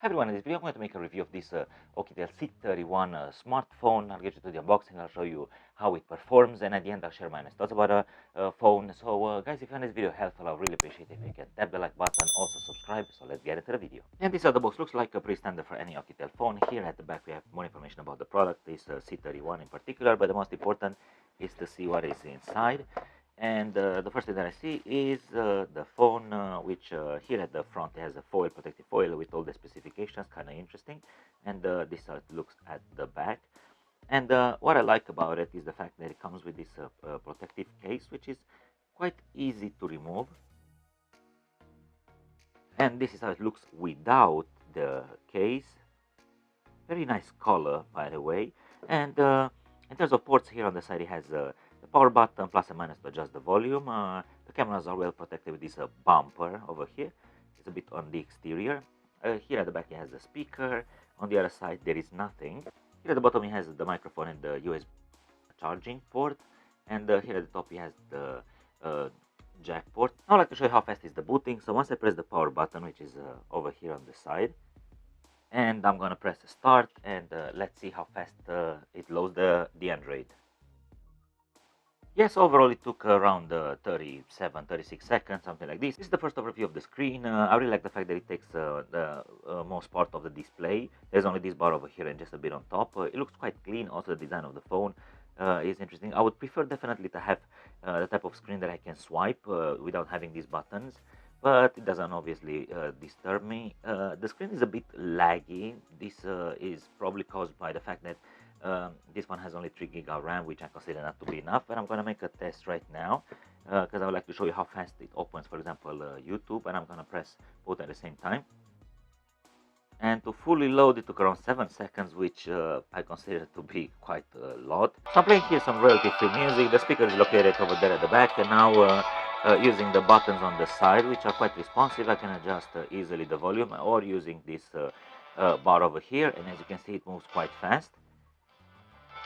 Hi everyone, in this video I'm going to make a review of this Oukitel C31 smartphone. I'll get you to the unboxing, I'll show you how it performs, and at the end I'll share my honest thoughts about a phone. So guys, if you find this video helpful, I'll really appreciate it if you can tap the like button, also subscribe. So let's get into the video. And this other box looks like a pretty standard for any Oukitel phone. Here at the back we have more information about the product, this C31 in particular, but the most important is to see what is inside. And the first thing that I see is the phone, which here at the front has a foil, protective foil with all the specifications, kind of interesting. And this is how it looks at the back. And what I like about it is the fact that it comes with this protective case, which is quite easy to remove. And this is how it looks without the case. Very nice color, by the way. And in terms of ports, here on the side it has the power button, plus and minus to adjust the volume. The cameras are well protected with this bumper over here. It's a bit on the exterior. Here at the back it has the speaker. On the other side there is nothing. Here at the bottom it has the microphone and the USB charging port. And here at the top it has the jack port. Now I'd like to show you how fast is the booting. So once I press the power button, which is over here on the side, and I'm gonna press start, and let's see how fast it loads the Android. Yes, overall it took around 36 seconds, something like this. This is the first overview of the screen. I really like the fact that it takes the most part of the display. There's only this bar over here and just a bit on top. It looks quite clean. Also, the design of the phone is interesting. I would prefer definitely to have the type of screen that I can swipe without having these buttons, but it doesn't obviously disturb me. The screen is a bit laggy. This is probably caused by the fact that this one has only 3 GB of RAM, which I consider not to be enough, and I'm going to make a test right now because I would like to show you how fast it opens, for example, YouTube, and I'm going to press both at the same time. And to fully load it took around 7 seconds, which I consider to be quite a lot. So I'm playing here some royalty-free music. The speaker is located over there at the back, and now using the buttons on the side, which are quite responsive, I can adjust easily the volume, or using this bar over here, and as you can see it moves quite fast.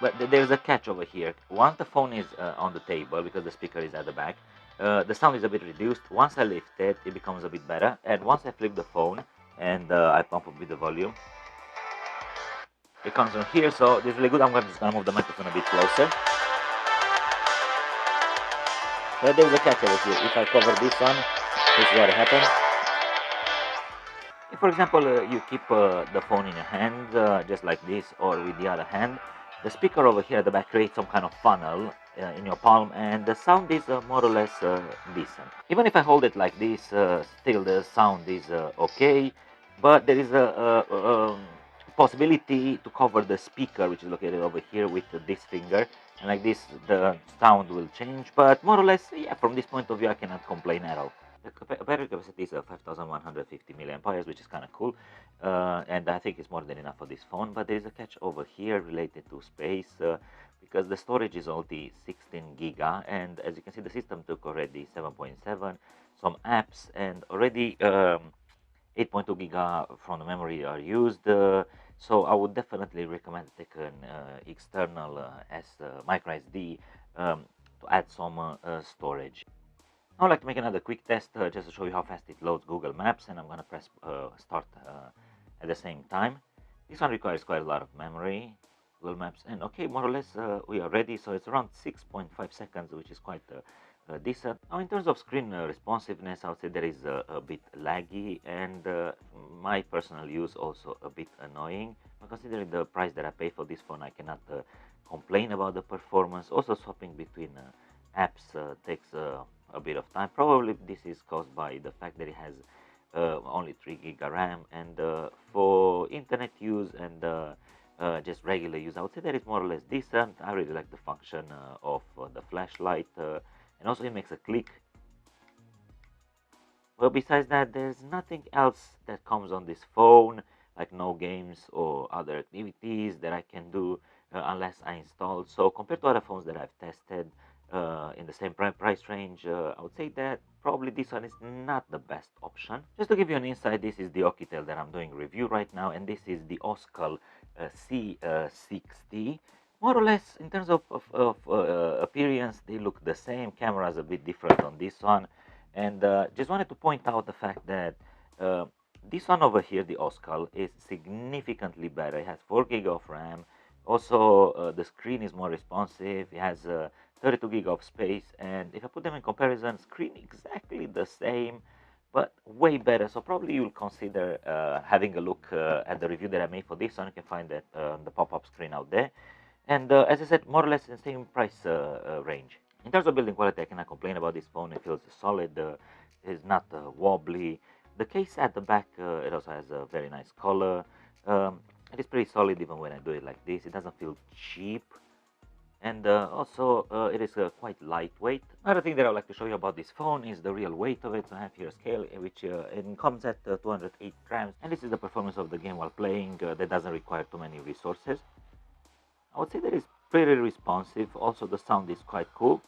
But there's a catch over here. Once the phone is on the table, because the speaker is at the back, the sound is a bit reduced. Once I lift it, it becomes a bit better. And once I flip the phone and I pump up with the volume, it comes from here. So this is really good. I'm just gonna move the microphone a bit closer. But there's a catch over here. If I cover this one, this is what happens. If, for example, you keep the phone in your hand, just like this, or with the other hand, the speaker over here at the back creates some kind of funnel in your palm, and the sound is more or less decent. Even if I hold it like this, still the sound is okay, but there is a possibility to cover the speaker, which is located over here, with this finger, and like this the sound will change, but more or less, yeah, from this point of view I cannot complain at all. The battery capacity is 5150 milliamperes, which is kind of cool, and I think it's more than enough for this phone. But there is a catch over here related to space, because the storage is only 16 giga, and as you can see, the system took already 7.7, some apps, and already 8.2 giga from the memory are used. So I would definitely recommend to take an external micro SD to add some storage. Now I'd like to make another quick test just to show you how fast it loads Google Maps, and I'm going to press start at the same time. This one requires quite a lot of memory, Google Maps, and okay, more or less we are ready. So it's around 6.5 seconds, which is quite decent. Now in terms of screen responsiveness, I would say there is a bit laggy, and my personal use also a bit annoying. But considering the price that I pay for this phone, I cannot complain about the performance. Also, swapping between apps takes a bit of time. Probably this is caused by the fact that it has only 3 GB RAM, and for internet use and just regular use, I would say that it's more or less decent. I really like the function of the flashlight, and also it makes a click. Well, besides that, there's nothing else that comes on this phone, like no games or other activities that I can do unless I install. So compared to other phones that I've tested in the same price range, I would say that probably this one is not the best option. Just to give you an insight, this is the Oukitel that I'm doing review right now, and this is the Oukitel C60. More or less, in terms of appearance, they look the same. Camera is a bit different on this one, and just wanted to point out the fact that This one over here, the Oscal, is significantly better. It has 4 gig of RAM. Also, the screen is more responsive. It has 32 gig of space. And if I put them in comparison, screen exactly the same, but way better. So probably you'll consider having a look at the review that I made for this one. You can find that the pop-up screen out there. And as I said, more or less in the same price range. In terms of building quality, I cannot complain about this phone. It feels solid. It's not wobbly. The case at the back, it also has a very nice color. It is pretty solid even when I do it like this. It doesn't feel cheap. And also, it is quite lightweight. Another thing that I would like to show you about this phone is the real weight of it. So I have here a scale, which it comes at 208 grams. And this is the performance of the game while playing. That doesn't require too many resources. I would say that it's pretty responsive. Also, the sound is quite cool.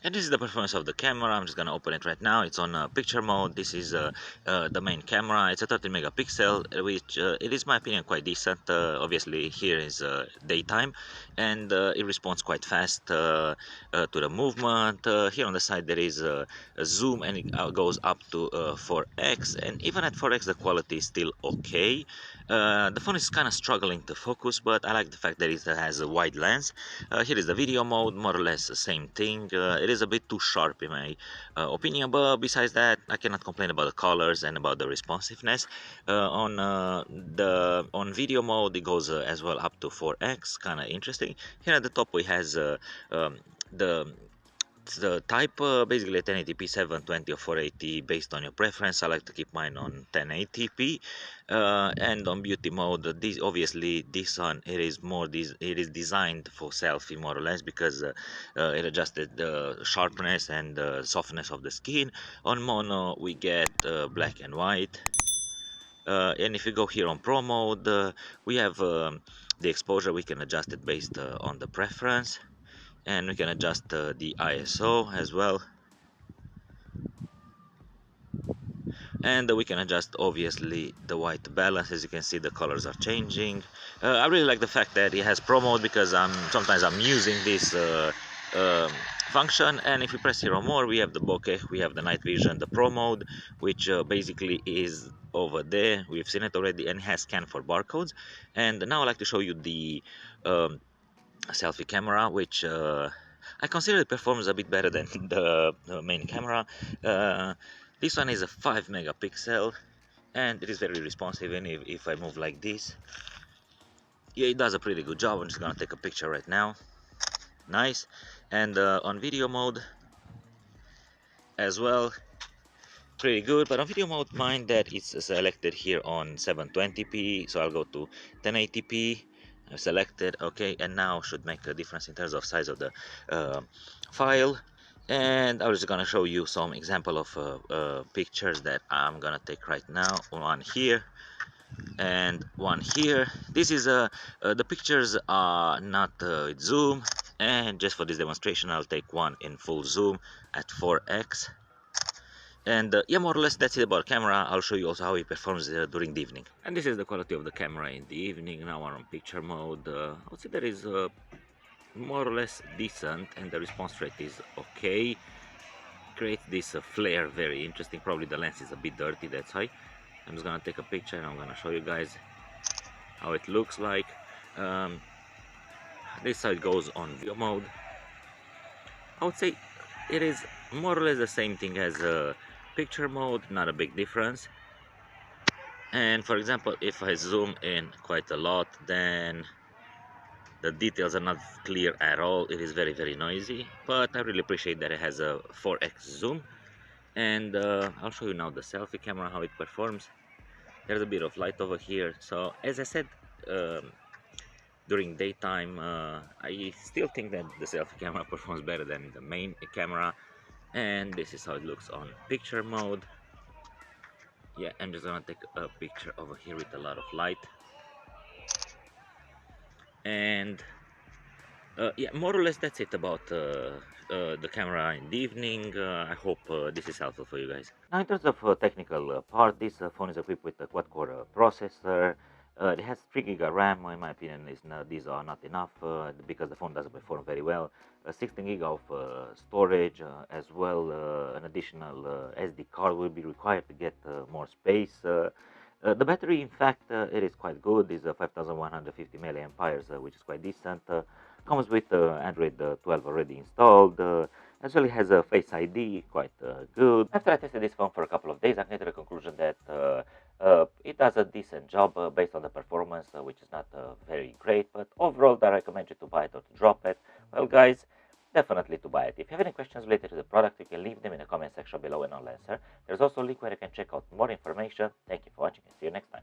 And this is the performance of the camera. I'm just gonna open it right now. It's on picture mode. This is the main camera. It's a 13 megapixel, which it is, my opinion, quite decent. Obviously, here is daytime, and it responds quite fast to the movement. Here on the side there is a zoom, and it goes up to 4x, and even at 4x the quality is still okay. The phone is kind of struggling to focus, but I like the fact that it has a wide lens. Here is the video mode, more or less the same thing. It is a bit too sharp in my opinion, but besides that, I cannot complain about the colors and about the responsiveness. On video mode, it goes as well up to 4x, kind of interesting. Here at the top we has the type, basically a 1080p, 720 or 480 based on your preference. I like to keep mine on 1080p. And on beauty mode, this obviously this one, it is designed for selfie more or less, because it adjusted the sharpness and softness of the skin. On mono we get black and white. And if you go here on pro mode, we have the exposure. We can adjust it based on the preference, and we can adjust the ISO as well, and we can adjust obviously the white balance. As you can see, the colors are changing. I really like the fact that it has pro mode, because sometimes I'm using this function. And if we press here on more, we have the bokeh, we have the night vision, the pro mode, which basically is over there. We've seen it already, and it has scan for barcodes. And now I'd like to show you the selfie camera, which I consider it performs a bit better than the main camera. This one is a 5 megapixel, and it is very responsive. And if I move like this, yeah, it does a pretty good job. I'm just gonna take a picture right now. Nice. And on video mode as well, pretty good. But on video mode, mind that it's selected here on 720p, so I'll go to 1080p. I've selected, okay, and now should make a difference in terms of size of the file. And I was gonna show you some example of pictures that I'm gonna take right now. One here and one here. This is the pictures are not zoom, and just for this demonstration I'll take one in full zoom at 4x. And yeah, more or less that's it about camera. I'll show you also how it performs during the evening. And this is the quality of the camera in the evening. Now we're on picture mode. I would say that is more or less decent, and the response rate is okay. Creates this flare, very interesting. Probably the lens is a bit dirty, that's why. I'm just gonna take a picture and I'm gonna show you guys how it looks like. This side goes on video mode. I would say it is more or less the same thing as picture mode, not a big difference. And for example, if I zoom in quite a lot, then the details are not clear at all. It is very noisy, but I really appreciate that it has a 4x zoom. And I'll show you now the selfie camera, how it performs. There's a bit of light over here. So as I said, during daytime, I still think that the selfie camera performs better than the main camera. And this is how it looks on picture mode. Yeah, I'm just gonna take a picture over here with a lot of light. And yeah, more or less that's it about the camera in the evening. I hope this is helpful for you guys. Now in terms of technical part, this phone is equipped with a quad-core processor. It has 3 gig of RAM. In my opinion, these are not enough because the phone doesn't perform very well. 16 gig of storage as well. An additional SD card will be required to get more space. The battery, in fact, it is quite good. It's 5150 milliamperes, which is quite decent. Comes with Android 12 already installed. As well, it has a Face ID, quite good. After I tested this phone for a couple of days, I came to the conclusion that it does a decent job based on the performance, which is not very great. But overall, I recommend you to buy it or to drop it. Well, guys, definitely to buy it. If you have any questions related to the product, you can leave them in the comment section below and I'll answer. There's also a link where you can check out more information. Thank you for watching and see you next time.